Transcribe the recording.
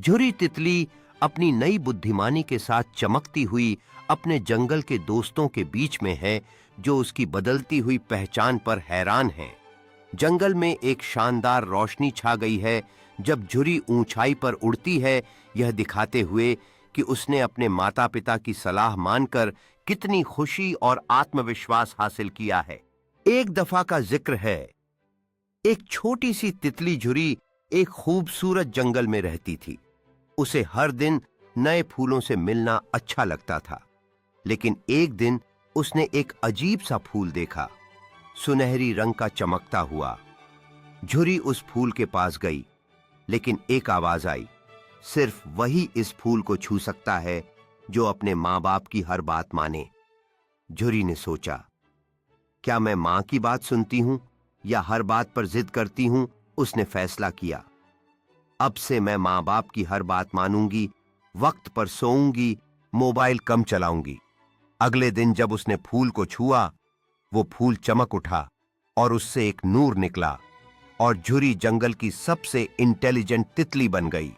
झुरी तितली अपनी नई बुद्धिमानी के साथ चमकती हुई अपने जंगल के दोस्तों के बीच में है, जो उसकी बदलती हुई पहचान पर हैरान हैं। जंगल में एक शानदार रोशनी छा गई है जब झुरी ऊंचाई पर उड़ती है, यह दिखाते हुए कि उसने अपने माता पिता की सलाह मानकर कितनी खुशी और आत्मविश्वास हासिल किया है। एक दफा का जिक्र है, एक छोटी सी तितली झुरी एक खूबसूरत जंगल में रहती थी। उसे हर दिन नए फूलों से मिलना अच्छा लगता था, लेकिन एक दिन उसने एक अजीब सा फूल देखा, सुनहरी रंग का चमकता हुआ। झुरी उस फूल के पास गई, लेकिन एक आवाज आई, सिर्फ वही इस फूल को छू सकता है जो अपने मां बाप की हर बात माने। झुरी ने सोचा, क्या मैं मां की बात सुनती हूं या हर बात पर जिद करती हूं? उसने फैसला किया, अब से मैं मां बाप की हर बात मानूंगी, वक्त पर सोऊंगी, मोबाइल कम चलाऊंगी। अगले दिन जब उसने फूल को छुआ, वो फूल चमक उठा और उससे एक नूर निकला और झुरी जंगल की सबसे इंटेलिजेंट तितली बन गई।